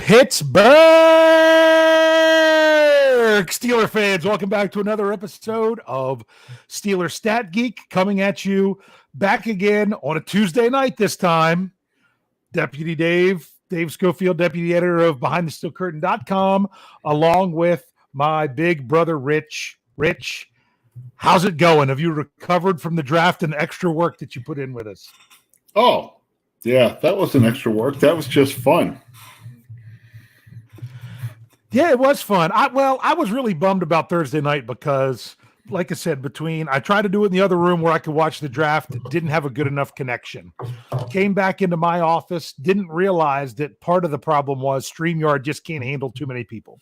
Pittsburgh Steeler fans, welcome back to another episode of Steelers Stat Geek, coming at you back again on a Tuesday night this time. Deputy Dave Schofield, deputy editor of BehindTheSteelCurtain.com, along with my big brother Rich. Rich, how's it going? Have you recovered from the draft and the extra work that you put in with us? Oh, yeah, that wasn't extra work. That was just fun. Yeah, it was fun. I was really bummed about Thursday night because, like I said, I tried to do it in the other room where I could watch the draft, didn't have a good enough connection. Came back into my office, didn't realize that part of the problem was StreamYard just can't handle too many people.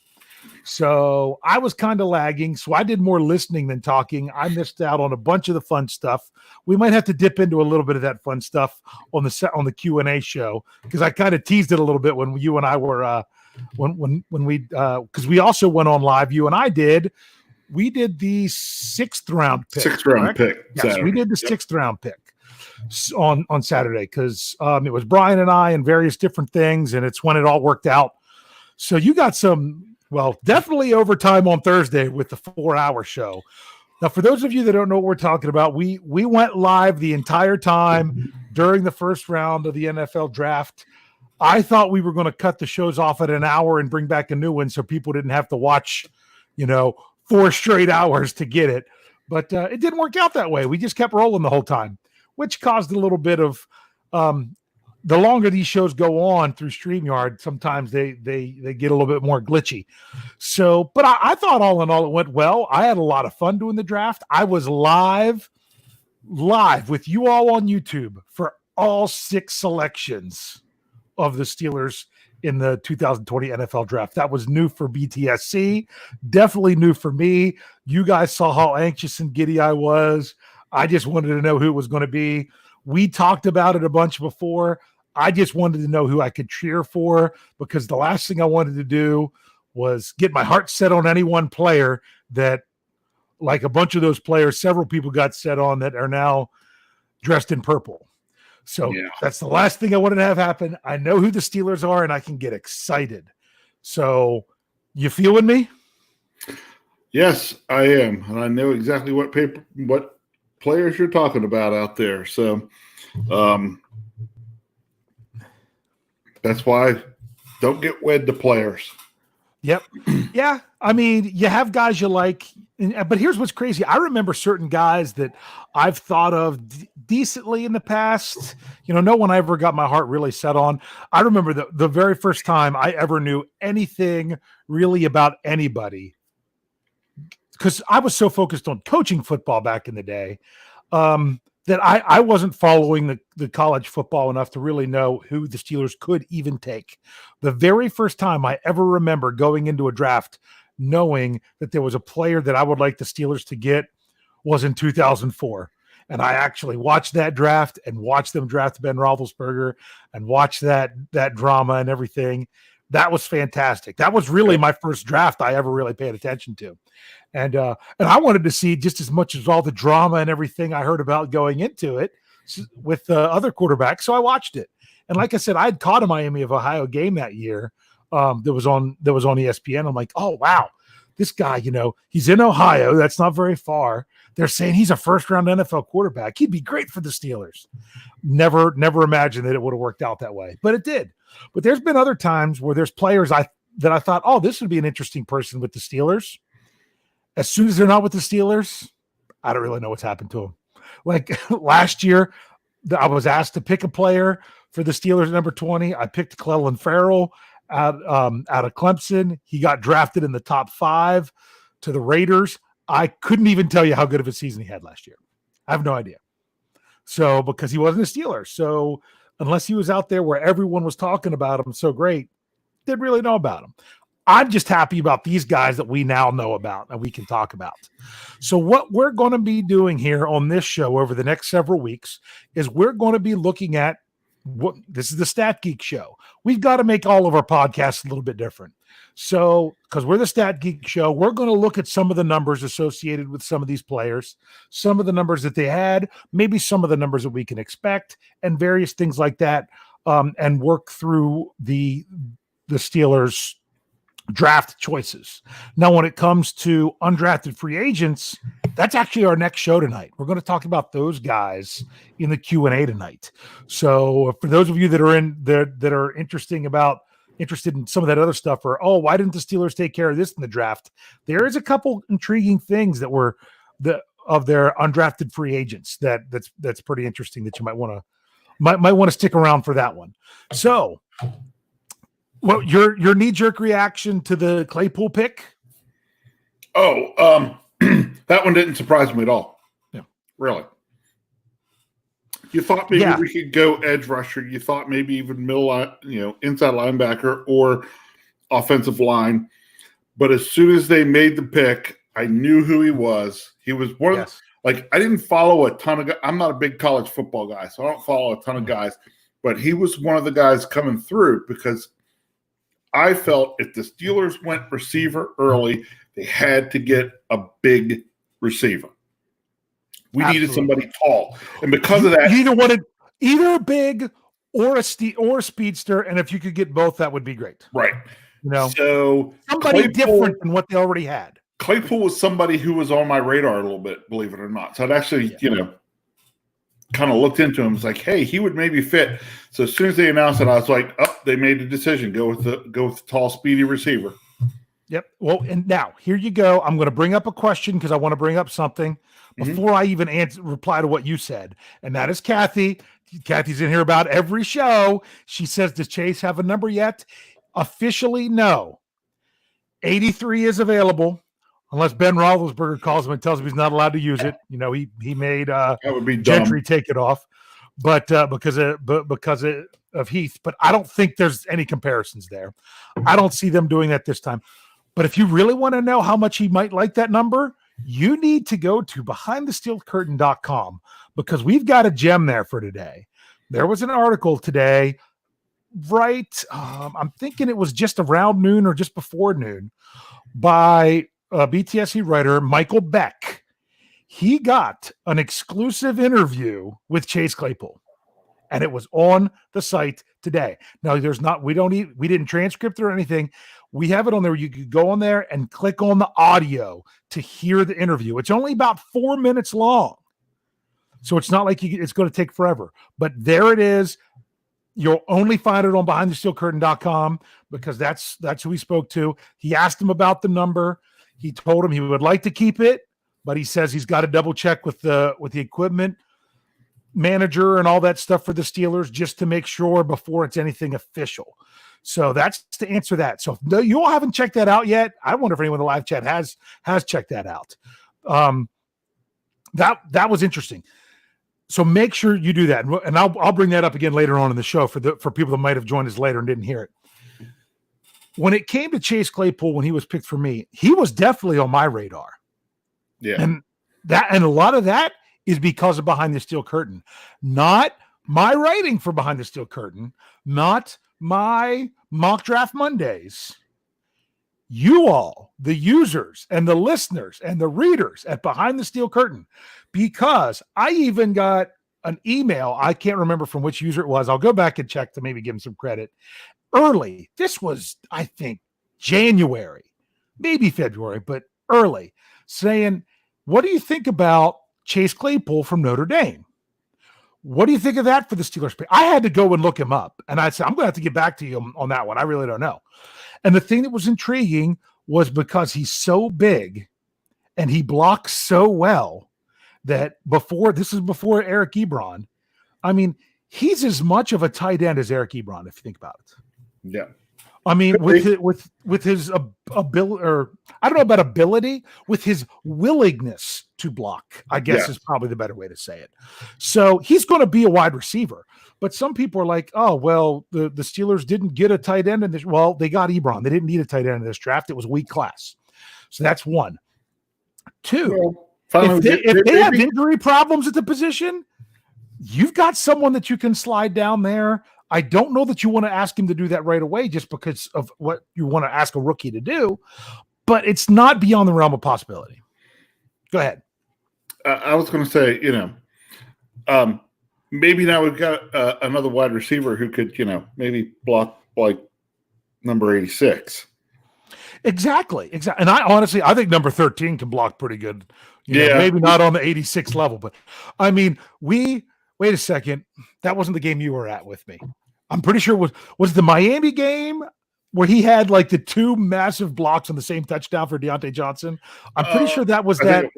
So I was kind of lagging, so I did more listening than talking. I missed out on a bunch of the fun stuff. We might have to dip into a little bit of that fun stuff on the Q&A show, because I kind of teased it a little bit when you and I were when we because we also went on live. You and I did. We did the sixth round pick. Yes, we did the sixth round pick on Saturday because it was Brian and I and various different things, and it's when it all worked out. So you got definitely overtime on Thursday with the 4-hour show. Now, for those of you that don't know what we're talking about, we went live the entire time during the first round of the NFL draft. I thought we were going to cut the shows off at an hour and bring back a new one so people didn't have to watch, 4 straight hours to get it. But it didn't work out that way. We just kept rolling the whole time, which caused a little bit of the longer these shows go on through StreamYard, sometimes they get a little bit more glitchy. So, but I thought all in all it went well. I had a lot of fun doing the draft. I was live with you all on YouTube for all 6 selections of the Steelers in the 2020 NFL draft. That was new for BTSC, definitely new for me. You guys saw how anxious and giddy I was. I just wanted to know who it was going to be. We talked about it a bunch before. I just wanted to know who I could cheer for, because the last thing I wanted to do was get my heart set on any one player that, like a bunch of those players, several people got set on that are now dressed in purple. So That's the last thing I wanted to have happen. I know who the Steelers are, and I can get excited. So you feeling me? Yes, I am. And I know exactly what players you're talking about out there. So that's why don't get wed to players. Yep. Yeah. I mean, you have guys you like, but here's what's crazy. I remember certain guys that I've thought of decently in the past. No one I ever got my heart really set on. I remember the very first time I ever knew anything really about anybody, because I was so focused on coaching football back in the day, that I wasn't following the college football enough to really know who the Steelers could even take. The very first time I ever remember going into a draft knowing that there was a player that I would like the Steelers to get was in 2004. And I actually watched that draft and watched them draft Ben Roethlisberger and watched that drama and everything. That was fantastic. That was really my first draft I ever really paid attention to. And I wanted to see just as much as all the drama and everything I heard about going into it with other quarterbacks. So I watched it. And like I said, I had caught a Miami of Ohio game that year that was on ESPN. I'm like, oh, wow, this guy, he's in Ohio. That's not very far. They're saying he's a first-round NFL quarterback. He'd be great for the Steelers. Never imagined that it would have worked out that way, but it did. But there's been other times where there's players that I thought, oh, this would be an interesting person with the Steelers. As soon as they're not with the Steelers, I don't really know what's happened to them. Like last year, I was asked to pick a player for the Steelers, number 20. I picked Clelin Ferrell out of Clemson. He got drafted in the top 5 to the Raiders. I couldn't even tell you how good of a season he had last year. I have no idea. So, because he wasn't a Steeler. So, unless he was out there where everyone was talking about him so great, didn't really know about him. I'm just happy about these guys that we now know about and we can talk about. So what we're going to be doing here on this show over the next several weeks is we're going to be looking at this is the Stat Geek show. We've got to make all of our podcasts a little bit different. So, because we're the Stat Geek show, we're going to look at some of the numbers associated with some of these players, some of the numbers that they had, maybe some of the numbers that we can expect, and various things like that, and work through the the Steelers draft choices. Now, when it comes to undrafted free agents, that's actually our next show tonight. We're going to talk about those guys in the Q&A tonight. So for those of you that are interested in some of that other stuff, or, oh, why didn't the Steelers take care of this in the draft? There is a couple intriguing things that were of their undrafted free agents that's pretty interesting that you might want to stick around for that one. So, well, your knee-jerk reaction to the Claypool pick? Oh, that one didn't surprise me at all. Yeah, really. You thought maybe we could go edge rusher. You thought maybe even inside linebacker or offensive line. But as soon as they made the pick, I knew who he was. He was one of I didn't follow a ton of guys. I'm not a big college football guy, so I don't follow a ton of guys. But he was one of the guys coming through because I felt if the Steelers went receiver early, they had to get a big receiver. We needed somebody tall, and because of that, you either wanted either a big or a speedster, and if you could get both, that would be great. Right. So somebody different than what they already had. Claypool was somebody who was on my radar a little bit, believe it or not. So I'd actually, kind of looked into him. It's like, hey, he would maybe fit. So as soon as they announced it, I was like, oh, they made a decision. Go with the tall, speedy receiver. Yep. Well, and now here you go. I'm going to bring up a question because I want to bring up something before I even reply to what you said. And that is Kathy. Kathy's in here about every show. She says, does Chase have a number yet? Officially, no. 83 is available. Unless Ben Roethlisberger calls him and tells him he's not allowed to use it. He made that would be Gentry take it off, but because of Heath. But I don't think there's any comparisons there. I don't see them doing that this time. But if you really want to know how much he might like that number, you need to go to behindthesteelcurtain.com because we've got a gem there for today. There was an article today, right? I'm thinking it was just around noon or just before noon by BTSC writer Michael Beck. He got an exclusive interview with Chase Claypool, and it was on the site today. Now, we didn't transcript it or anything. We have it on there. You could go on there and click on the audio to hear the interview. It's only about 4 minutes long, so it's not like it's going to take forever. But there it is. You'll only find it on behindthesteelcurtain.com because that's who he spoke to. He asked him about the number. He told him he would like to keep it, but he says he's got to double check with the equipment manager and all that stuff for the Steelers just to make sure before it's anything official. So that's to answer that. So if you all haven't checked that out yet, I wonder if anyone in the live chat has checked that out. That was interesting. So make sure you do that, and I'll bring that up again later on in the show for people that might have joined us later and didn't hear it. When it came to Chase Claypool, when he was picked for me, he was definitely on my radar. Yeah, and a lot of that is because of Behind the Steel Curtain, not my writing for Behind the Steel Curtain, not my mock draft Mondays. You all, the users and the listeners and the readers at Behind the Steel Curtain, because I even got an email. I can't remember from which user it was. I'll go back and check to maybe give him some credit. Early. This was, I think, January, maybe February, but early, saying, what do you think about Chase Claypool from Notre Dame? What do you think of that for the Steelers pick? I had to go and look him up, and I said, I'm going to have to get back to you on that one. I really don't know. And the thing that was intriguing was because he's so big and he blocks so well that before Eric Ebron, I mean, he's as much of a tight end as Eric Ebron, if you think about it. Yeah. I mean, with his ability, or I don't know about ability, with his willingness to block, I guess is probably the better way to say it. So he's going to be a wide receiver. But some people are like, oh, well, the Steelers didn't get a tight end in this. Well, they got Ebron. They didn't need a tight end in this draft. It was a weak class. So that's one. Two, if they have injury problems at the position, you've got someone that you can slide down there. I don't know that you want to ask him to do that right away just because of what you want to ask a rookie to do, but it's not beyond the realm of possibility. Go ahead. I was going to say, maybe now we've got another wide receiver who could, maybe block like number 86. Exactly. And I think number 13 can block pretty good. Maybe not on the 86 level, but I mean, wait a second. That wasn't the game you were at with me. I'm pretty sure was the Miami game where he had like the two massive blocks on the same touchdown for Deontay Johnson. I'm pretty sure that was that.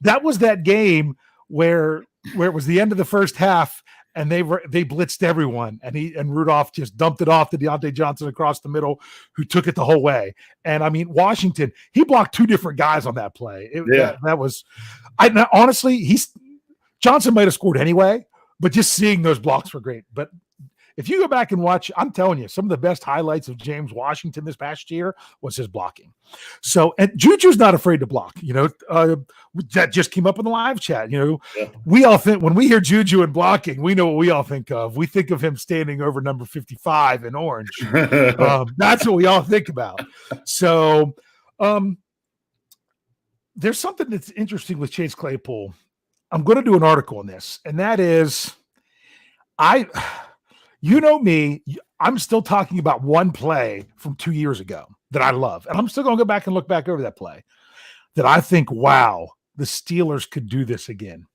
That was that game where it was the end of the first half and they blitzed everyone and Rudolph just dumped it off to Deontay Johnson across the middle, who took it the whole way. And I mean, Washington, he blocked two different guys on that play. That was, honestly, Johnson might have scored anyway, but just seeing those blocks were great. But if you go back and watch, I'm telling you, some of the best highlights of James Washington this past year was his blocking. So, and Juju's not afraid to block. That just came up in the live chat. We all think when we hear Juju and blocking, we know what we all think of. We think of him standing over number 55 in orange. That's what we all think about. So, there's something that's interesting with Chase Claypool. I'm going to do an article on this, and that is, you know me, I'm still talking about one play from 2 years ago that I love. And I'm still going to go back and look back over that play that I think, wow, the Steelers could do this again.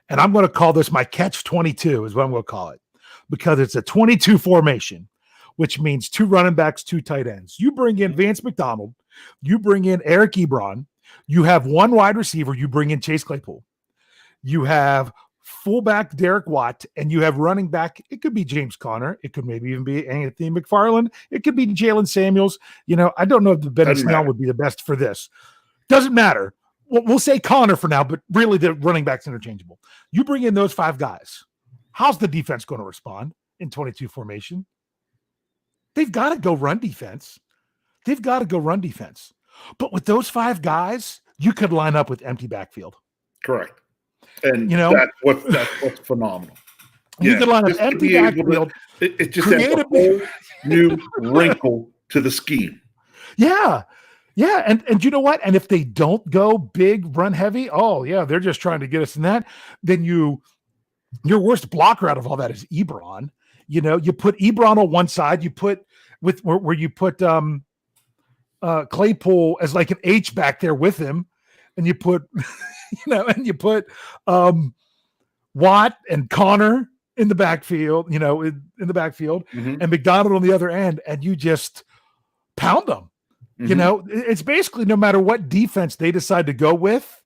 And I'm going to call this my catch 22 is what I'm going to call it, because it's a 22 formation, which means two running backs, two tight ends. You bring in Vance McDonald, you bring in Eric Ebron, you have one wide receiver, you bring in Chase Claypool. You have fullback Derek Watt, and you have running back. It could be James Conner. It could maybe even be Anthony McFarland. It could be Jalen Samuels. I don't know if the Ben Snell would be the best for this. Doesn't matter. We'll say Conner for now, but really the running back's interchangeable. You bring in those five guys. How's the defense going to respond in 22 formation? They've got to go run defense. But with those five guys, you could line up with empty backfield. Correct. And that's what's phenomenal. You could line up empty backfield. It just adds a whole new wrinkle to the scheme. Yeah. And you know what? And if they don't go big, run heavy, they're just trying to get us in that. Then your worst blocker out of all that is Ebron. You put Ebron on one side. You put where you put Claypool as like an H back there with him, and you put. And you put Watt and Conner in the backfield, and McDonald on the other end, and you just pound them. It's basically no matter what defense they decide to go with,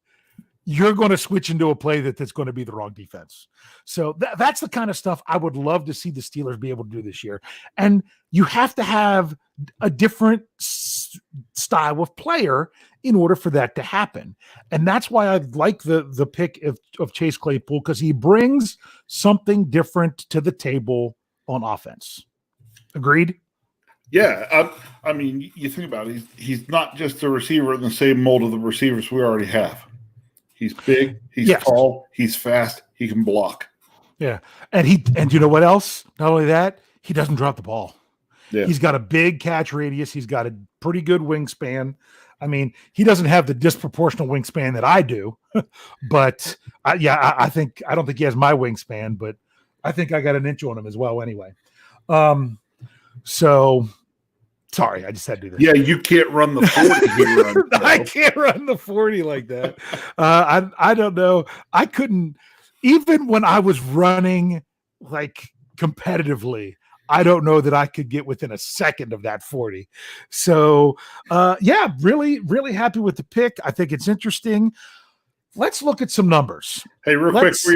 you're going to switch into a play that's going to be the wrong defense. So that's the kind of stuff I would love to see the Steelers be able to do this year. And you have to have a different style of player in order for that to happen. And that's why I like the pick of Chase Claypool, because he brings something different to the table on offense. Agreed? Yeah. I mean, you think about it. He's not just a receiver in the same mold of the receivers we already have. He's big, he's tall, he's fast, he can block. Yeah. And you know what else? Not only that, he doesn't drop the ball. Yeah. He's got a big catch radius. He's got a pretty good wingspan. I mean, he doesn't have the disproportional wingspan that I do, but I don't think he has my wingspan, but I think I got an inch on him as well anyway. So sorry, I just had to do this. Yeah, you can't run the 40. I can't run the 40 like that. I don't know. I couldn't, even when I was running like competitively, I don't know that I could get within a second of that 40. So, really, really happy with the pick. I think it's interesting. Let's look at some numbers. Hey, real quick for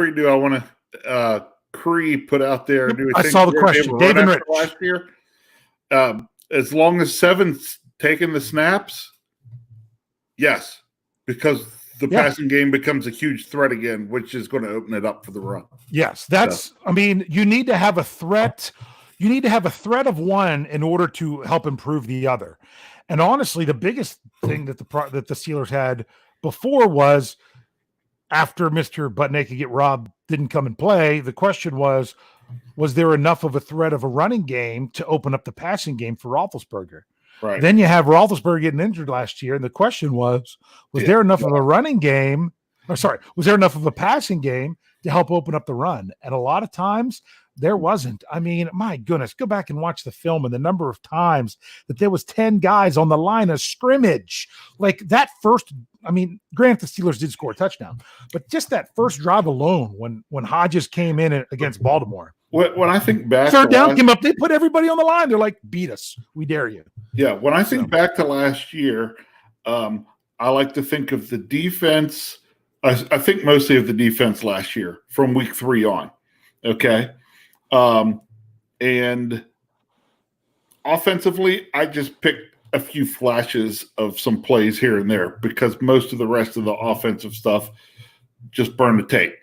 you, I want to Cree put out there. I saw the question. Dave and Rich. Last year, as long as Seven's taking the snaps, yes, because the passing game becomes a huge threat again, which is going to open it up for the run. Yes, I mean, you need to have a threat. You need to have a threat of one in order to help improve the other. And honestly, the biggest thing that the Steelers had before was after Mr. Butt Naked Get Robbed didn't come and play, the question was there enough of a threat of a running game to open up the passing game for Roethlisberger? Right. Then you have Roethlisberger getting injured last year, and the question was there enough of a running game? Was there enough of a passing game to help open up the run? And a lot of times There wasn't. I mean, my goodness, go back and watch the film and the number of times that there was 10 guys on the line of scrimmage. Like that first, I mean, granted the Steelers did score a touchdown, but just that first drive alone when Hodges came in against Baltimore. When I think back, third down came up, they put everybody on the line. They're like, beat us. We dare you. Yeah, when I think back to last year, I like to think of the defense. I think mostly of the defense last year from week 3 on. Okay. And offensively, I just picked a few flashes of some plays here and there because most of the rest of the offensive stuff just burn the tape.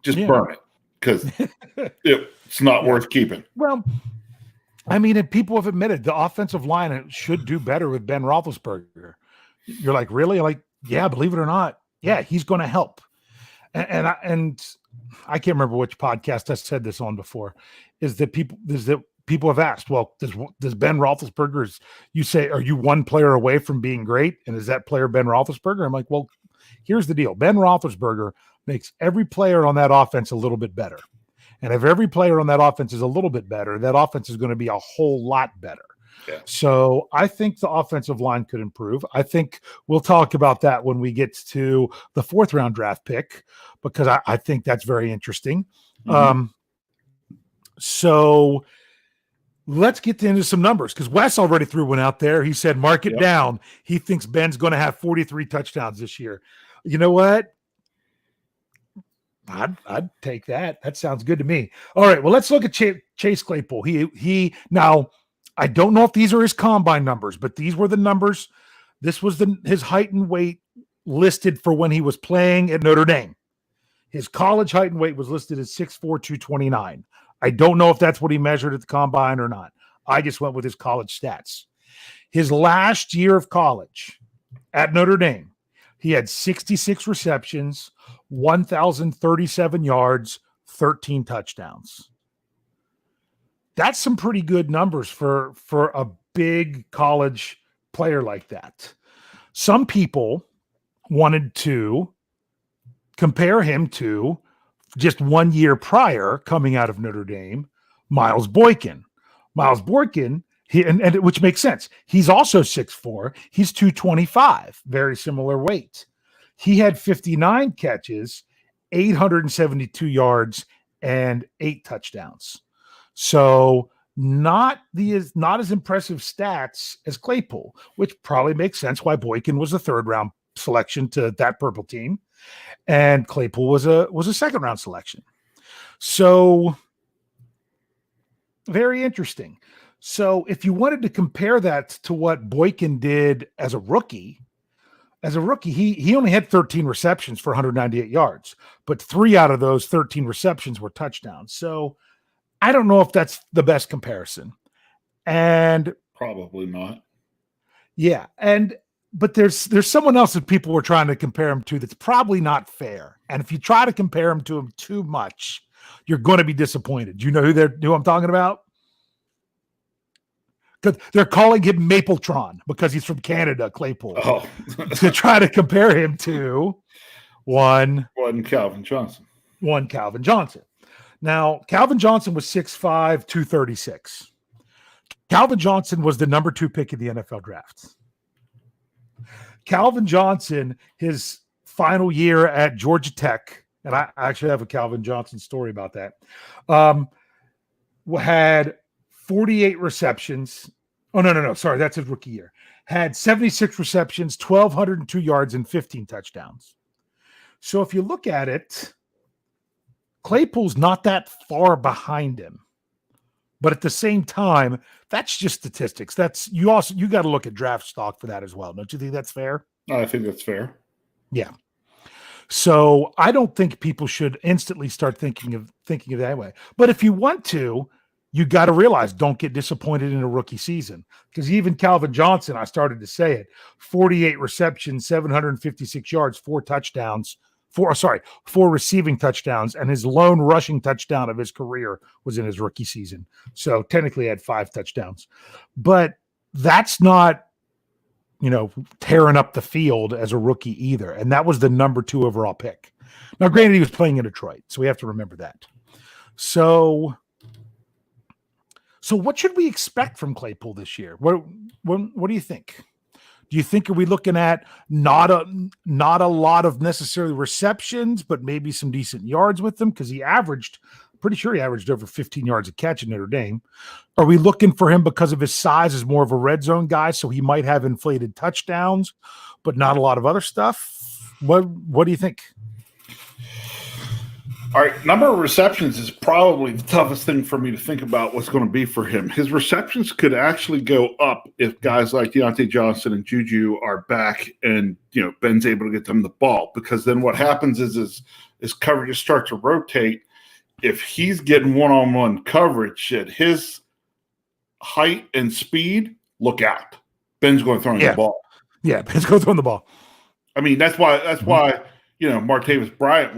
Just burn it because it's not worth keeping. Well, I mean, and people have admitted the offensive line should do better with Ben Roethlisberger. You're like, really? Like, yeah, believe it or not. Yeah, he's going to help. And I can't remember which podcast I said this on before, is that people have asked, well, does Ben Roethlisberger, you say, are you one player away from being great? And is that player Ben Roethlisberger? I'm like, well, here's the deal. Ben Roethlisberger makes every player on that offense a little bit better. And if every player on that offense is a little bit better, that offense is going to be a whole lot better. Yeah. So I think the offensive line could improve. I think we'll talk about that when we get to the 4th round draft pick, because I think that's very interesting. Mm-hmm. So let's get into some numbers, because Wes already threw one out there. He said, mark it down. He thinks Ben's going to have 43 touchdowns this year. You know what? I'd take that. That sounds good to me. All right. Well, let's look at Chase Claypool. He now, I don't know if these are his combine numbers, but these were the numbers. This was his height and weight listed for when he was playing at Notre Dame. His college height and weight was listed as 6'4", 229. I don't know if that's what he measured at the combine or not. I just went with his college stats. His last year of college at Notre Dame, he had 66 receptions, 1,037 yards, 13 touchdowns. That's some pretty good numbers for a big college player like that. Some people wanted to compare him to just 1 year prior, coming out of Notre Dame, Miles Boykin. Miles Boykin, which makes sense. He's also 6'4". He's 225, very similar weight. He had 59 catches, 872 yards, and 8 touchdowns. So not as impressive stats as Claypool, which probably makes sense why Boykin was a 3rd round selection to that purple team, and Claypool was a 2nd round selection. So very interesting. So if you wanted to compare that to what Boykin did as a rookie, he only had 13 receptions for 198 yards, but 3 out of those 13 receptions were touchdowns. So I don't know if that's the best comparison. And probably not. Yeah. But there's someone else that people were trying to compare him to that's probably not fair. And if you try to compare him to him too much, you're going to be disappointed. Do you know who I'm talking about? Because they're calling him Mapletron because he's from Canada, Claypool. Oh. To try to compare him to one Calvin Johnson. Now, Calvin Johnson was 6'5", 236. Calvin Johnson was the number 2 pick in the NFL draft. Calvin Johnson, his final year at Georgia Tech, and I actually have a Calvin Johnson story about that, had 48 receptions. Oh, no. Sorry, that's his rookie year. Had 76 receptions, 1,202 yards, and 15 touchdowns. So if you look at it, Claypool's not that far behind him. But at the same time, that's just statistics. You got to look at draft stock for that as well. Don't you think that's fair? I think that's fair. Yeah. So I don't think people should instantly start thinking of that way. But if you want to, you got to realize, don't get disappointed in a rookie season, because even Calvin Johnson, I started to say it, 48 receptions, 756 yards, 4 receiving touchdowns, and his lone rushing touchdown of his career was in his rookie season. So technically he had 5 touchdowns, but that's not, tearing up the field as a rookie either. And that was the number 2 overall pick. Now, granted, he was playing in Detroit, so we have to remember that. So what should we expect from Claypool this year? What do you think? Do you think, are we looking at not a lot of necessarily receptions, but maybe some decent yards with them? Because pretty sure he averaged over 15 yards a catch in Notre Dame. Are we looking for him because of his size as more of a red zone guy, so he might have inflated touchdowns, but not a lot of other stuff? What do you think? All right, number of receptions is probably the toughest thing for me to think about what's going to be for him. His receptions could actually go up if guys like Deontay Johnson and Juju are back and, Ben's able to get them the ball, because then what happens is coverages start to rotate. If he's getting one-on-one coverage at his height and speed, look out. Ben's going to throw the ball. Yeah, Ben's going to throw the ball. I mean, that's why Martavis Bryant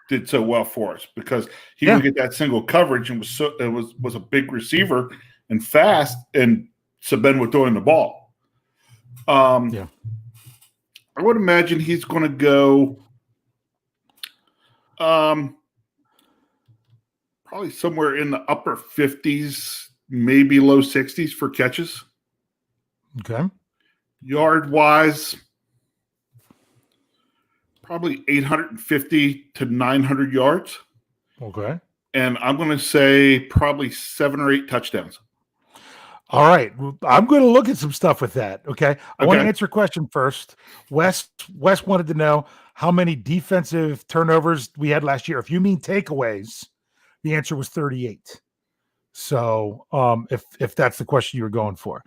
did so well for us, because he would get that single coverage and was a big receiver and fast, and so Ben would throw in the ball. I would imagine he's going to go probably somewhere in the upper 50s, maybe low 60s for catches. Okay. Yard wise, probably 850 to 900 yards. Okay. And I'm going to say probably 7 or 8 touchdowns. All right. I'm going to look at some stuff with that. Okay. I want to answer a question first. Wes wanted to know how many defensive turnovers we had last year. If you mean takeaways, the answer was 38. So if that's the question you were going for.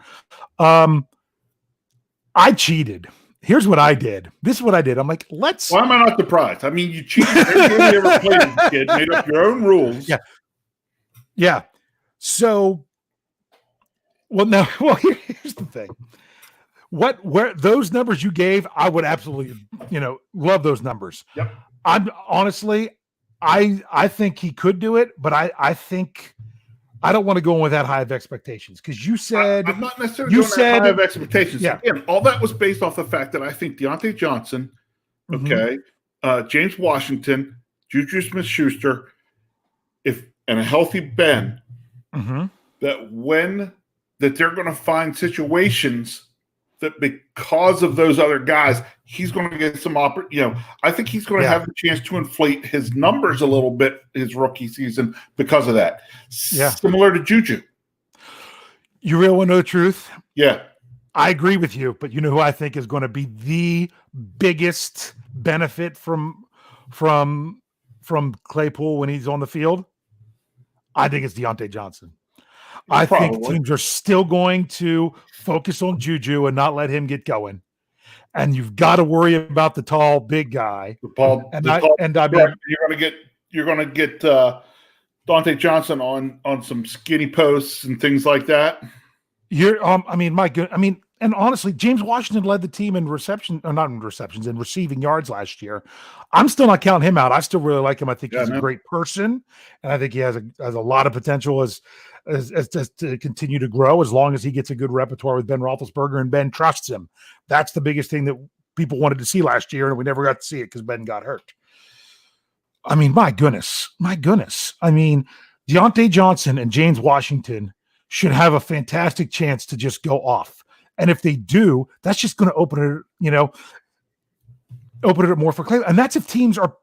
I cheated. Here's what I did. This is what I did. I'm like, Why am I not surprised? I mean, you cheated every game you ever played as a kid, made up your own rules. Yeah. So, here's the thing. Where those numbers you gave, I would absolutely, love those numbers. Yep. I'm honestly, I think he could do it, but I think I don't want to go in with that high of expectations, because you said I'm not necessarily going that high of expectations. Yeah. Again, all that was based off the fact that I think Deontay Johnson, James Washington, Juju Smith-Schuster, and a healthy Ben, that they're going to find situations that because of those other guys, he's going to get some I think he's going to have the chance to inflate his numbers a little bit his rookie season because of that. Yeah. Similar to Juju. You really want to know the truth? Yeah. I agree with you, but you know who I think is going to be the biggest benefit from Claypool when he's on the field? I think it's Deontay Johnson. I think teams are still going to focus on Juju and not let him get going. And you've got to worry about the tall, big guy. You're going to get Deontay Johnson on some skinny posts and things like that. And honestly, James Washington led the team in in receiving yards last year. I'm still not counting him out. I still really like him. I think he's a great person, and I think he has a lot of potential as to continue to grow, as long as he gets a good repertoire with Ben Roethlisberger and Ben trusts him. That's the biggest thing that people wanted to see last year, and we never got to see it because Ben got hurt. I mean, my goodness. I mean, Deontay Johnson and James Washington should have a fantastic chance to just go off. And if they do, that's just going to open it more for Claypool. And that's if teams are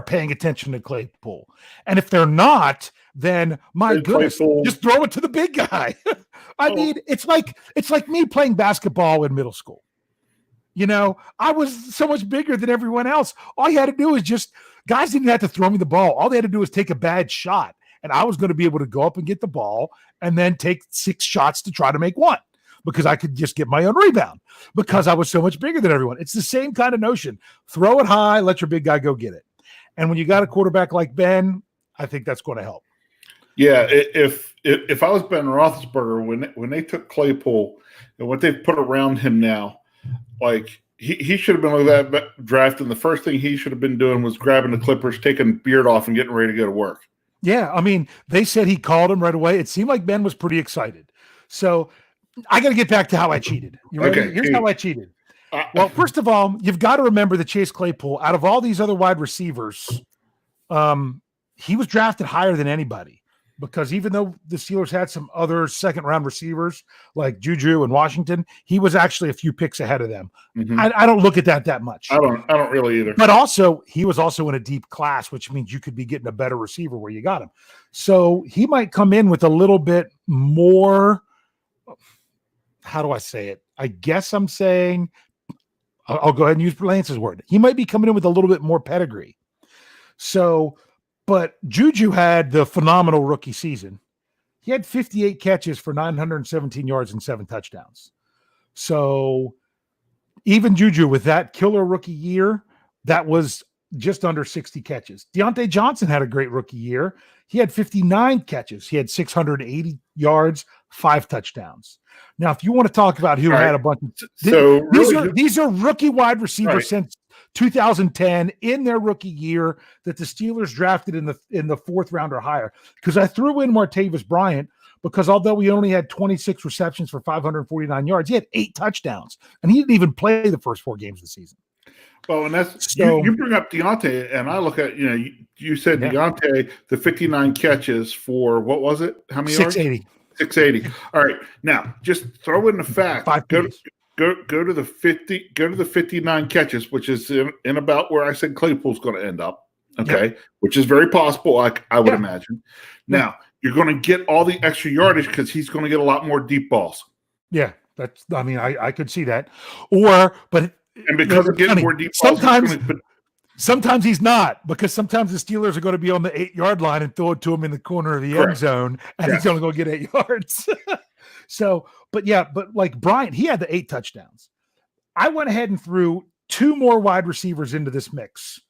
paying attention to Claypool. And if they're not, then goodness, just throw it to the big guy. I mean, it's like me playing basketball in middle school. I was so much bigger than everyone else. All you had to do is guys didn't have to throw me the ball. All they had to do was take a bad shot. And I was going to be able to go up and get the ball and then take 6 shots to try to make 1. Because I could just get my own rebound because I was so much bigger than everyone. It's the same kind of notion. Throw it high, let your big guy go get it. And when you got a quarterback like Ben, I think that's going to help. Yeah, if I was Ben Roethlisberger, when they took Claypool and what they've put around him now, like he should have been with that draft, and the first thing he should have been doing was grabbing the clippers, taking the beard off, and getting ready to go to work. Yeah, I mean, they said he called him right away. It seemed like Ben was pretty excited. So I got to get back to how I cheated. You ready? Okay. Here's how I cheated. Well, first of all, you've got to remember that Chase Claypool, out of all these other wide receivers, he was drafted higher than anybody, because even though the Steelers had some other second-round receivers like Juju and Washington, he was actually a few picks ahead of them. Mm-hmm. I don't look at that much. I don't really either. But also, he was also in a deep class, which means you could be getting a better receiver where you got him. So he might come in with a little bit more. How do I say it? I guess I'm saying, I'll go ahead and use Lance's word. He might be coming in with a little bit more pedigree. So, but Juju had the phenomenal rookie season. He had 58 catches for 917 yards and 7 touchdowns. So even Juju with that killer rookie year, that was just under 60 catches. Deontay Johnson had a great rookie year. He had 59 catches. He had 680 yards, 5 touchdowns. Now, if you want to talk about who had a bunch of these are rookie wide receivers since 2010 in their rookie year that the Steelers drafted in the 4th round or higher. Because I threw in Martavis Bryant, because although he only had 26 receptions for 549 yards, he had 8 touchdowns, and he didn't even play the first 4 games of the season. Well, and that's you bring up Deontay, and I look at, you said Deontay, the 59 catches for, what was it? How many 680. yards? 680. All right. Now, just throw in the fact. Go to the 50. Go to the 59 catches, which is in about where I said Claypool's going to end up. Okay, which is very possible. I would imagine. Now you're going to get all the extra yardage because he's going to get a lot more deep balls. Yeah, that's. I mean, I could see that. And because of getting more deep balls, sometimes he's not, because sometimes the Steelers are going to be on the 8-yard line and throw it to him in the corner of the end zone, and he's going to go get 8 yards. So, but like Bryant, he had the 8 touchdowns. I went ahead and threw 2 more wide receivers into this mix.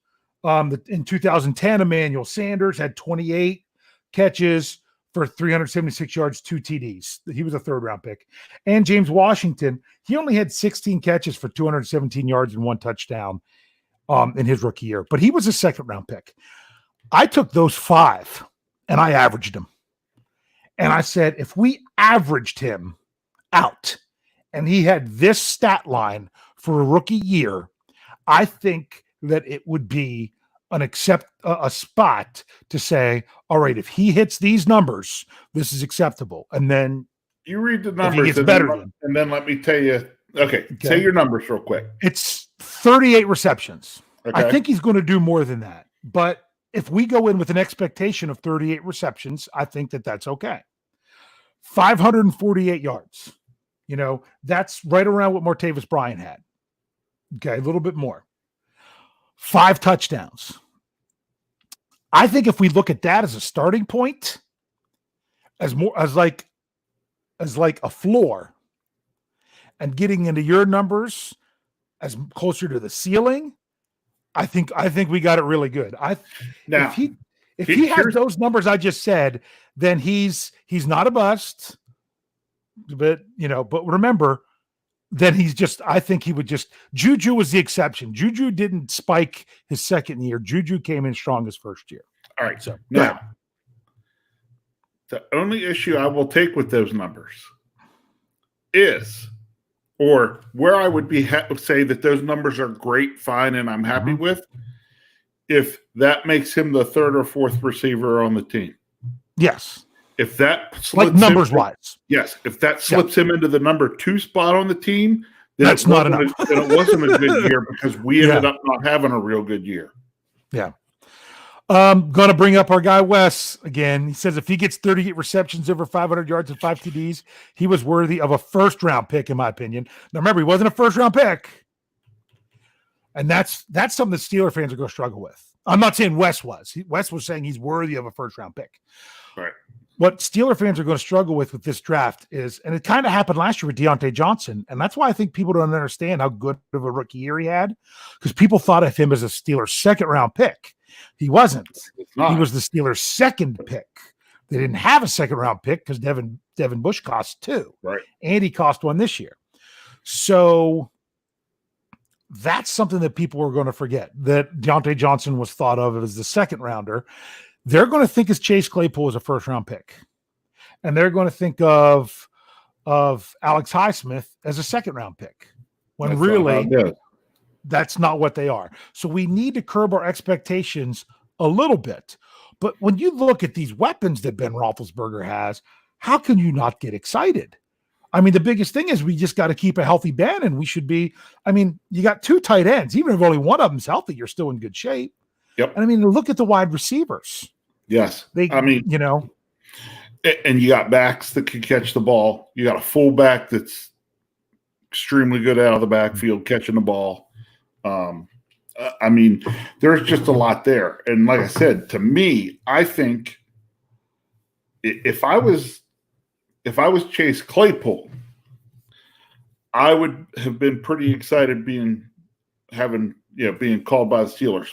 In 2010, Emmanuel Sanders had 28 catches for 376 yards, 2 TDs. He was a 3rd-round pick. And James Washington, he only had 16 catches for 217 yards and 1 touchdown in his rookie year. But he was a 2nd-round pick. I took those 5, and I averaged them. And I said, if we averaged him out, and he had this stat line for a rookie year, I think that it would be a spot to say, all right, if he hits these numbers, this is acceptable. And then you read the numbers and then let me tell you. Okay, say your numbers real quick. It's 38 receptions. Okay. I think he's going to do more than that. But if we go in with an expectation of 38 receptions, I think that that's okay. 548 yards. That's right around what Martavis Bryant had. Okay, a little bit more. 5 touchdowns. I think if we look at that as a starting point, as like a floor, and getting into your numbers as closer to the ceiling, I think we got it really good. If he has those numbers I just said, then he's not a bust. But remember, then I think he would just. Juju was the exception. Juju didn't spike his 2nd year. Juju came in strong his 1st year. All right. So now, the only issue I will take with those numbers is, or where I would say that those numbers are great, fine, and I'm happy with, if that makes him the 3rd or 4th receiver on the team. Yes. If that slips numbers wise. Yes. If that slips him into the number 2 spot on the team, then that's not enough. Then it wasn't a good year, because we ended up not having a real good year. Yeah. Going to bring up our guy Wes again. He says if he gets 38 receptions, over 500 yards and 5 TDs, he was worthy of a 1st-round pick, in my opinion. Now, remember, he wasn't a 1st-round pick. And that's something that Steeler fans are going to struggle with. I'm not saying Wes was. Wes was saying he's worthy of a 1st-round pick. Right. What Steeler fans are going to struggle with this draft is, and it kind of happened last year with Deontay Johnson, and that's why I think people don't understand how good of a rookie year he had, because people thought of him as a Steelers 2nd-round pick. He wasn't. He was the Steelers' 2nd pick. They didn't have a 2nd-round pick because Devin Bush cost 2. Right. And he cost 1 this year. So that's something that people are going to forget, that Deontay Johnson was thought of as the 2nd-rounder. They're going to think as Chase Claypool as a 1st-round pick. And they're going to think of Alex Highsmith as a 2nd-round pick, when that's not what they are. So we need to curb our expectations a little bit. But when you look at these weapons that Ben Roethlisberger has, how can you not get excited? I mean, the biggest thing is we just got to keep a healthy band, and we should be. I mean, you got 2 tight ends. Even if only one of them's healthy, you're still in good shape. Yep. And I mean, look at the wide receivers. Yes. And you got backs that can catch the ball. You got a fullback that's extremely good out of the backfield catching the ball. I mean, there's just a lot there. And like I said, to me, I think if I was Chase Claypool, I would have been pretty excited being called by the Steelers.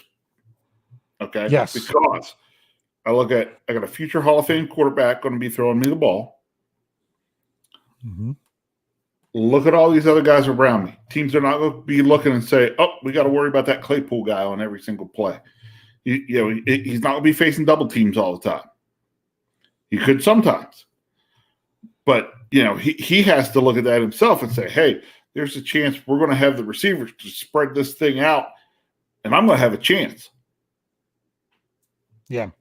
Okay. Yes. Because I got a future Hall of Fame quarterback going to be throwing me the ball. Mm-hmm. Look at all these other guys around me. Teams are not going to be looking and say, "Oh, we got to worry about that Claypool guy on every single play." He's not going to be facing double teams all the time. He could sometimes, but he has to look at that himself and say, "Hey, there's a chance we're going to have the receivers to spread this thing out, and I'm going to have a chance." Yeah.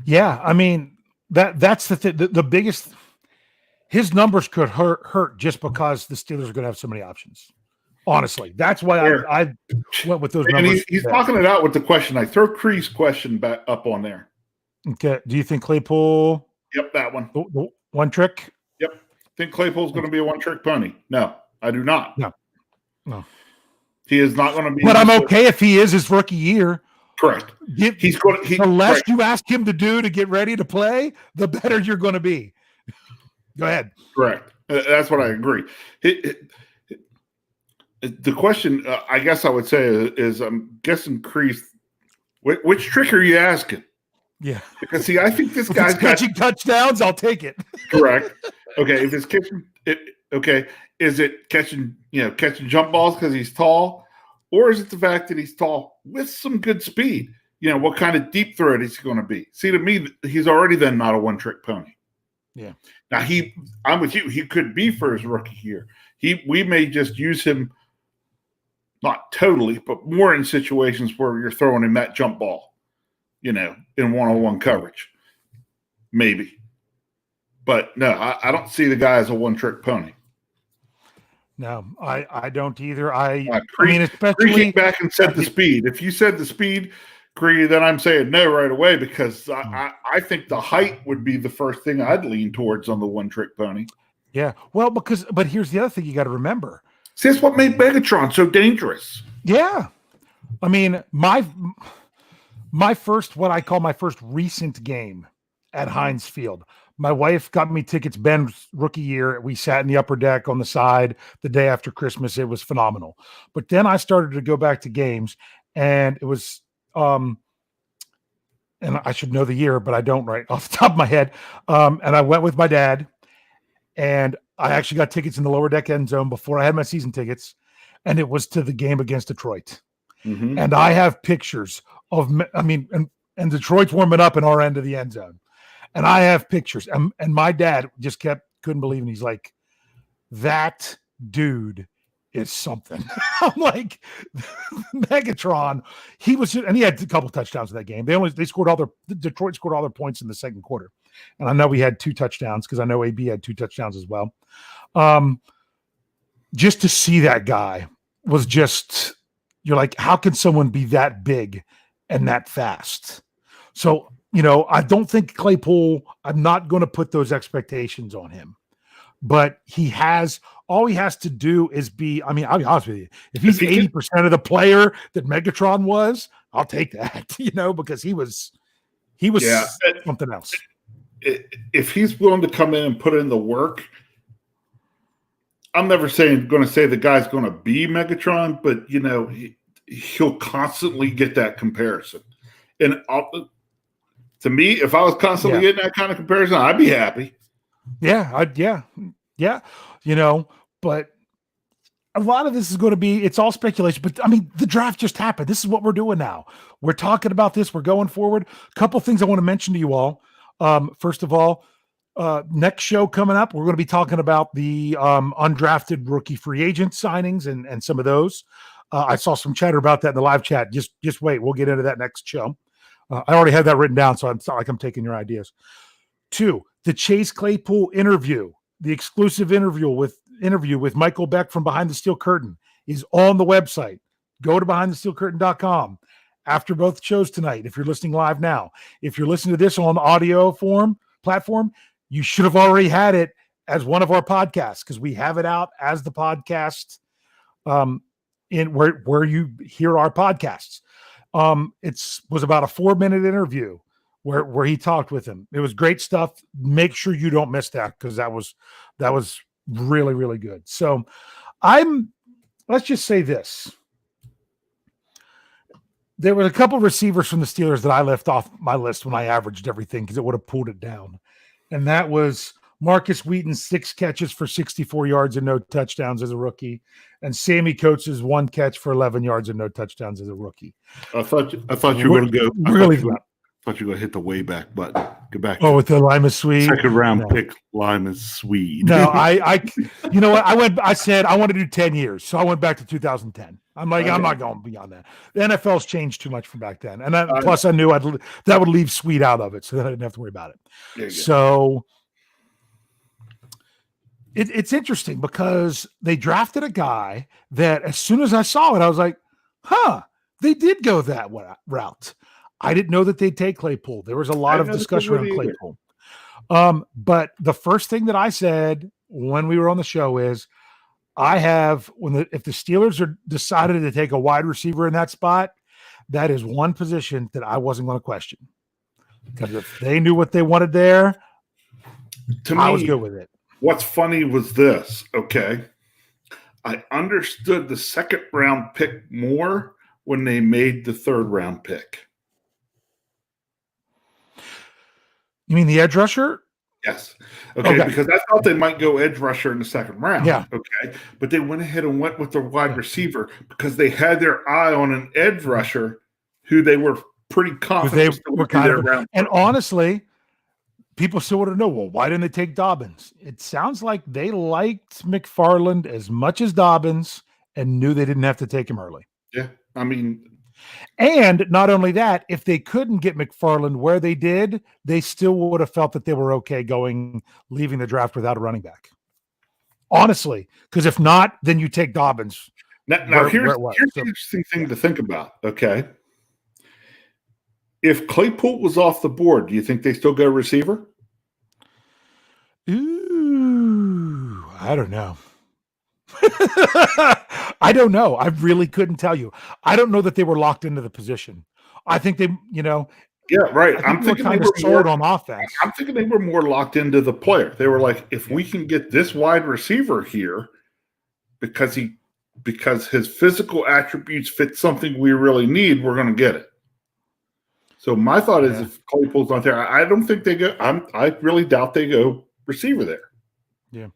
Yeah. I mean, that's the thing. The biggest, his numbers could hurt just because the Steelers are going to have so many options. Honestly, that's why I went with those numbers. And he's talking it out with the question. I throw Cree's question back up on there. Okay. Do you think Claypool? Yep, that one. One trick? Yep. Think Claypool's going to be a one-trick pony? No, I do not. No. He is not going to be. But I'm okay if he is his rookie year. Correct. The less you ask him to do to get ready to play, the better you're going to be. Go ahead. Correct. That's what I agree. The question, I guess I would say, is I'm guessing, Crease, which trick are you asking? Yeah. Because, see, I think this guy's catching touchdowns, I'll take it. Correct. Okay. If it's catching is it catching jump balls because he's tall? Or is it the fact that he's tall with some good speed? What kind of deep threat is he going to be? See, to me, he's already then not a one-trick pony. Yeah. Now, I'm with you. He could be for his rookie year. We may just use him, not totally, but more in situations where you're throwing him that jump ball, in one-on-one coverage. Maybe. But, no, I don't see the guy as a one-trick pony. No, I don't either. I mean, especially came back and said the speed. If you said the speed, Cree, then I'm saying no right away because I think the height would be the first thing I'd lean towards on the one-trick pony. Yeah, well, but here's the other thing you got to remember. See, that's what made Megatron so dangerous. Yeah, I mean my first, what I call my first recent game at Heinz Field. My wife got me tickets Ben's rookie year. We sat in the upper deck on the side the day after Christmas. It was phenomenal. But then I started to go back to games, and it was and I should know the year, but I don't right off the top of my head. And I went with my dad, and I actually got tickets in the lower deck end zone before I had my season tickets, and it was to the game against Detroit. Mm-hmm. And I have pictures of, and Detroit's warming up in our end of the end zone. And I have pictures, and my dad just couldn't believe it. He's like, that dude is something. I'm like, Megatron. He was, and he had a couple touchdowns in that game. Detroit scored all their points in the second quarter. And I know we had 2 touchdowns because I know AB had 2 touchdowns as well. Just to see that guy was just, you're like, how can someone be that big and that fast? So, I don't think Claypool, I'm not going to put those expectations on him, but all he has to do is I'll be honest with you. If he's 80% of the player that Megatron was, I'll take that, because he was something else. If he's willing to come in and put in the work, I'm never going to say the guy's going to be Megatron, but he'll constantly get that comparison. And to me, if I was constantly getting that kind of comparison, I'd be happy. Yeah. But a lot of this is going to be, it's all speculation, but the draft just happened. This is what we're doing now. We're talking about this. We're going forward. A couple things I want to mention to you all. First of all, next show coming up, we're going to be talking about the undrafted rookie free agent signings and some of those. I saw some chatter about that in the live chat. Just wait. We'll get into that next show. I already had that written down, so it's not like I'm taking your ideas. 2, the Chase Claypool interview, the exclusive interview with Michael Beck from Behind the Steel Curtain is on the website. Go to behindthesteelcurtain.com after both shows tonight. If you're listening live now, if you're listening to this on audio platform, you should have already had it as one of our podcasts because we have it out as the podcast in where you hear our podcasts. It was about a 4-minute interview where he talked with him. It was great stuff. Make sure you don't miss that because that was really, really good. So let's just say this. There were a couple of receivers from the Steelers that I left off my list when I averaged everything because it would have pulled it down. And that was Marcus Wheaton's 6 catches for 64 yards and no touchdowns as a rookie, and Sammy Coates' 1 catch for 11 yards and no touchdowns as a rookie. I thought you were going to go. Really, I thought you were going to hit the way back button. Go back. Oh, with the Lima Swede. Second round pick, Lima Swede. No, you know what? I said I want to do 10 years. So I went back to 2010. I'm like, I'm not going beyond that. The NFL's changed too much from back then. And plus I knew that would leave Swede out of it. So then I didn't have to worry about it. So it's interesting because they drafted a guy that as soon as I saw it, I was like, they did go that route. I didn't know that they'd take Claypool. There was a lot of discussion around Claypool. But the first thing that I said when we were on the show is if the Steelers are decided to take a wide receiver in that spot, that is one position that I wasn't going to question. Because if they knew what they wanted there, I was good with it. What's funny was this, okay? I understood the second round pick more when they made the third round pick. You mean the edge rusher? Yes. Okay, because I thought they might go edge rusher in the second round. Yeah. Okay. But they went ahead and went with the wide receiver because they had their eye on an edge rusher who they were pretty confident they were kind of. And honestly, people still want to know, well, why didn't they take Dobbins? It sounds like they liked McFarland as much as Dobbins and knew they didn't have to take him early. Yeah. I mean, and not only that, if they couldn't get McFarland where they did, they still would have felt that they were okay leaving the draft without a running back. Honestly, because if not, then you take Dobbins. Now here's the interesting thing to think about, okay? If Claypool was off the board, do you think they still go receiver? Ooh, I don't know. I don't know. I really couldn't tell you. I don't know that they were locked into the position. I think they, yeah, right. I'm thinking they were sold on offense. I'm thinking they were more locked into the player. They were like, if we can get this wide receiver here, because his physical attributes fit something we really need, we're going to get it. So my thought is, if Claypool's not there, I don't think they go. I really doubt they go receiver there. Yeah.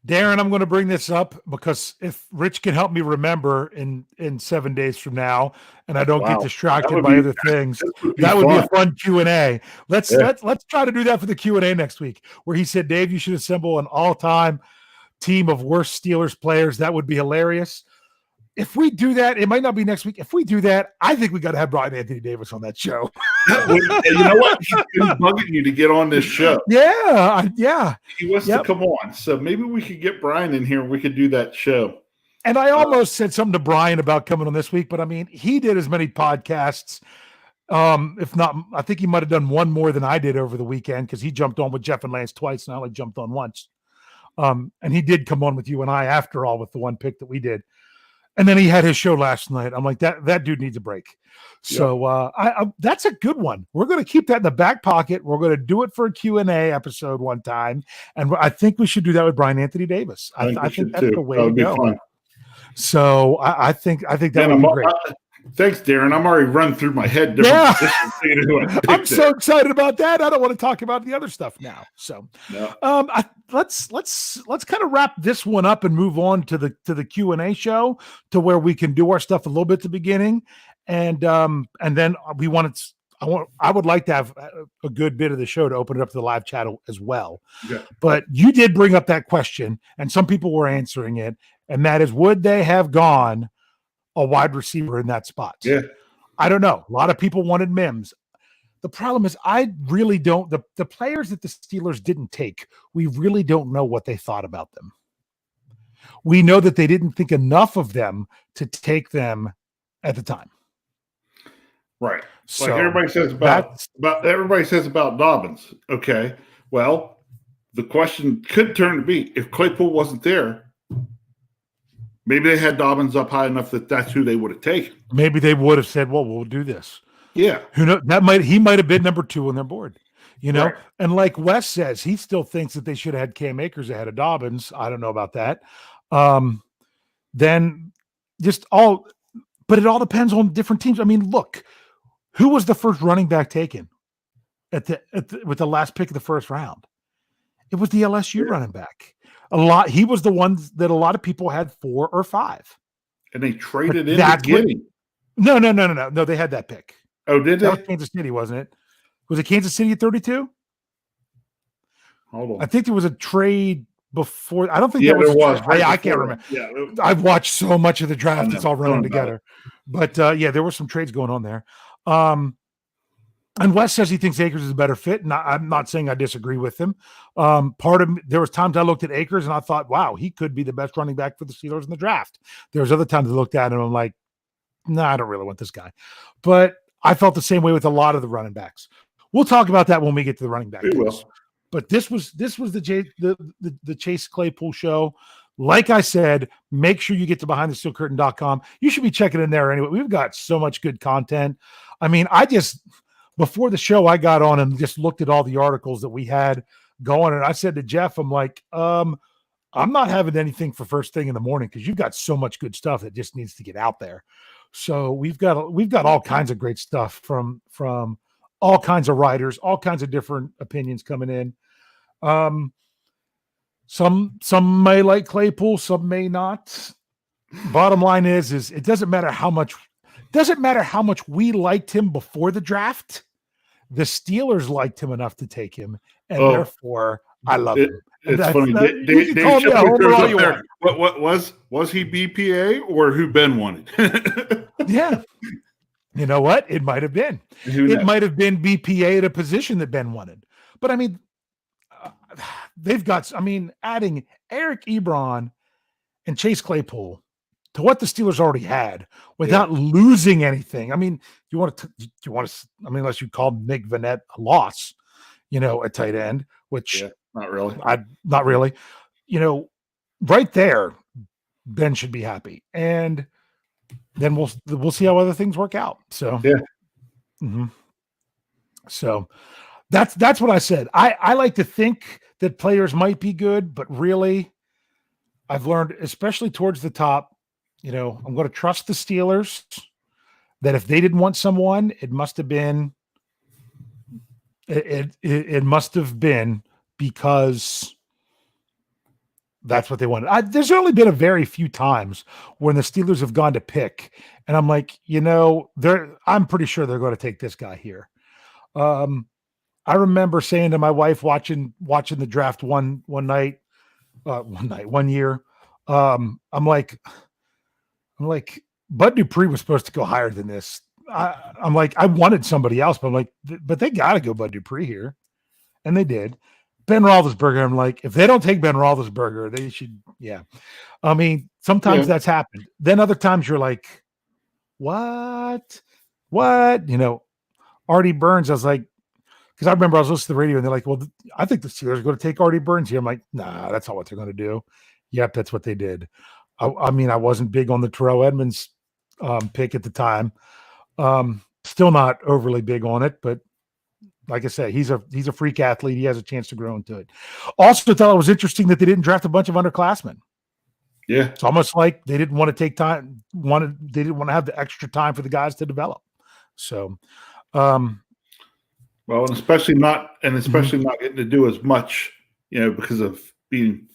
Darren, I'm going to bring this up because if Rich can help me remember in 7 days from now, and I don't get distracted by other things, that would be a fun Q&A. Let's try to do that for the Q&A next week, where he said, Dave, you should assemble an all-time team of worst Steelers players. That would be hilarious. If we do that, it might not be next week. If we do that, I think we got to have Brian Anthony Davis on that show. You know what? He's been bugging you to get on this show. Yeah. He wants to come on. So maybe we could get Brian in here and we could do that show. And I almost said something to Brian about coming on this week, but I mean, he did as many podcasts. If not, I think he might have done one more than I did over the weekend because he jumped on with Jeff and Lance twice, and I only jumped on once. And he did come on with you and I after all with the one pick that we did. And then he had his show last night. I'm like, that dude needs a break. So that's a good one. We're going to keep that in the back pocket. We're going to do it for a Q&A episode one time. And I think we should do that with Brian Anthony Davis. I think that's the way to go. Fun. So I think that would be great. Thanks, Darren. I'm already run through my head. I'm so excited about that. I don't want to talk about the other stuff now. So let's kind of wrap this one up and move on to the Q&A show, to where we can do our stuff a little bit at the beginning, and then I would like to have a good bit of the show to open it up to the live chat as well. Yeah. But you did bring up that question, and some people were answering it, and that is, would they have gone a wide receiver in that spot? Yeah. I don't know. A lot of people wanted Mims. The problem is I really don't. The players that the Steelers didn't take, we really don't know what they thought about them. We know that they didn't think enough of them to take them at the time. Right. So like everybody says about Dobbins. Okay. Well, the question could turn to be if Claypool wasn't there, maybe they had Dobbins up high enough that that's who they would have taken. Maybe they would have said, well, we'll do this. Yeah. Who knows? He might have been number 2 on their board, Right. And like Wes says, he still thinks that they should have had Cam Akers ahead of Dobbins. I don't know about that. Then but it all depends on different teams. I mean, look, who was the first running back taken with the last pick of the first round? It was the LSU running back. He was the one that a lot of people had 4 or 5. And they traded in to get him. No. They had that pick. Oh, did they? That was Kansas City, wasn't it? Was it Kansas City at 32? Hold on. I think there was a trade before. I don't think there was. I can't remember. Yeah, I've watched so much of the draft; it's all running together. But there were some trades going on there. And Wes says he thinks Akers is a better fit, and I'm not saying I disagree with him. There was times I looked at Akers and I thought, wow, he could be the best running back for the Steelers in the draft. There was other times I looked at him and I'm like, no, I don't really want this guy. But I felt the same way with a lot of the running backs. We'll talk about that when we get to the running back. But this was the Chase Claypool show. Like I said, make sure you get to BehindTheSteelCurtain.com. You should be checking in there anyway. We've got so much good content. I mean, before the show, I got on and just looked at all the articles that we had going, and I said to Jeff, I'm like, I'm not having anything for first thing in the morning because you've got so much good stuff that just needs to get out there. So we've got all kinds of great stuff from all kinds of writers, all kinds of different opinions coming in. Some may like Claypool, some may not. Bottom line is it doesn't matter how much we liked him before the draft. The Steelers liked him enough to take him, and therefore I love him. It's funny. Dave Schofield what was he BPA or who Ben wanted? Yeah. You know what? It might have been. It might have been BPA at a position that Ben wanted. But I mean, adding Eric Ebron and Chase Claypool to what the Steelers already had without losing anything. I mean, unless you call Nick Vannett a loss, a tight end, which not really. Not really. Right there, Ben should be happy. And then we'll see how other things work out. So So that's what I said. I like to think that players might be good, but really, I've learned, especially towards the top, I'm going to trust the Steelers. That if they didn't want someone, it must have been because that's what they wanted. There's only been a very few times when the Steelers have gone to pick, and I'm like, I'm pretty sure they're going to take this guy here. I remember saying to my wife watching the draft one year, I'm like, Bud Dupree was supposed to go higher than this. I'm like, I wanted somebody else, but I'm like, but they got to go Bud Dupree here. And they did. Ben Roethlisberger, I'm like, if they don't take Ben Roethlisberger, they should, I mean, sometimes that's happened. Then other times you're like, what? Artie Burns, I was like, because I remember I was listening to the radio and they're like, well, I think the Steelers are going to take Artie Burns here. I'm like, nah, that's not what they're going to do. Yep, that's what they did. I mean, I wasn't big on the Terrell Edmonds pick at the time. Still not overly big on it, but like I said, he's a freak athlete. He has a chance to grow into it. Also thought it was interesting that they didn't draft a bunch of underclassmen. Yeah. It's almost like they didn't want to take time, they didn't want to have the extra time for the guys to develop. So, well, and especially not getting to do as much, because of being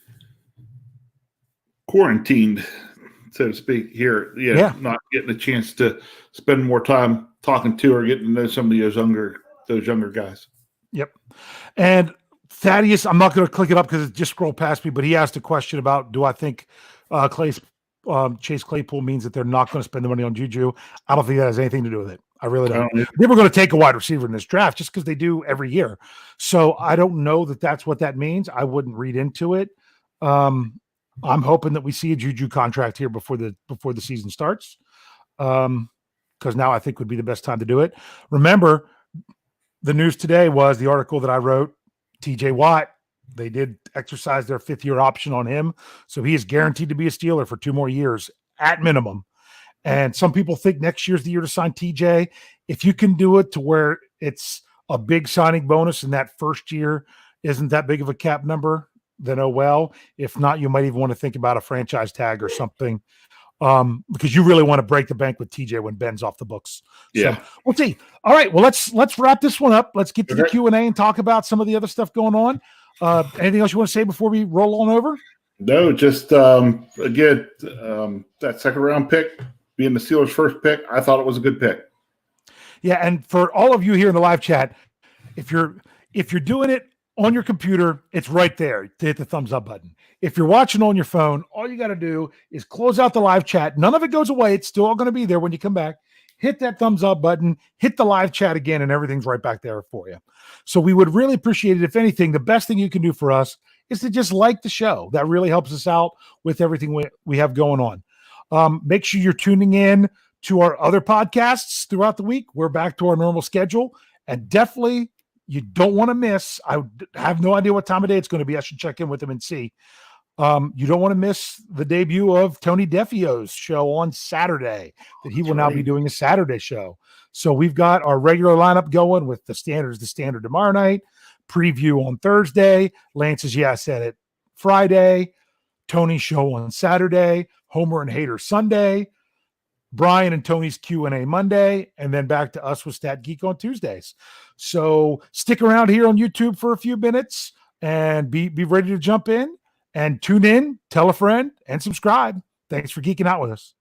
quarantined, so to speak, here. Not getting a chance to spend more time talking to or getting to know some of those younger guys. Yep. And Thaddeus, I'm not going to click it up because it just scrolled past me, but he asked a question about, do I think Chase Claypool means that they're not going to spend the money on Juju. I don't think that has anything to do with it. I really don't. They were going to take a wide receiver in this draft just because they do every year. So I don't know that that's what that means. I wouldn't read into it. I'm hoping that we see a Juju contract here before the season starts, because now I think would be the best time to do it. Remember, the news today was the article that I wrote. TJ Watt, they did exercise their 5th-year option on him, so he is guaranteed to be a Steeler for 2 more years at minimum. And some people think next year's the year to sign TJ. If you can do it to where it's a big signing bonus and that first year isn't that big of a cap number, then oh well. If not, you might even want to think about a franchise tag or something, because you really want to break the bank with TJ when Ben's off the books. Yeah. So we'll see. All right, well, let's wrap this one up. Let's get to the Q&A and talk about some of the other stuff going on. Anything else you want to say before we roll on over? No, just again, that second round pick being the Steelers' first pick, I thought it was a good pick. Yeah, and for all of you here in the live chat, if you're doing it on your computer, it's right there to hit the thumbs up button. If you're watching on your phone, all you got to do is close out the live chat. None of it goes away. It's still all going to be there when you come back. Hit that thumbs up button, hit the live chat again, and everything's right back there for you. So we would really appreciate it. If anything, the best thing you can do for us is to just like the show. That really helps us out with everything we have going on. Make sure you're tuning in to our other podcasts throughout the week. We're back to our normal schedule, and definitely you don't want to miss. I have no idea what time of day it's going to be. I should check in with them and see. You don't want to miss the debut of Tony Defio's show on Saturday, that he will now be doing a Saturday show. So we've got our regular lineup going with the Standard tomorrow night, preview on Thursday, Lance's Yeah, I Said It Friday, Tony's show on Saturday, Homer and Hater Sunday, Brian and Tony's Q&A Monday, and then back to us with Stat Geek on Tuesdays. So stick around here on YouTube for a few minutes and be ready to jump in and tune in, tell a friend, and subscribe. Thanks for geeking out with us.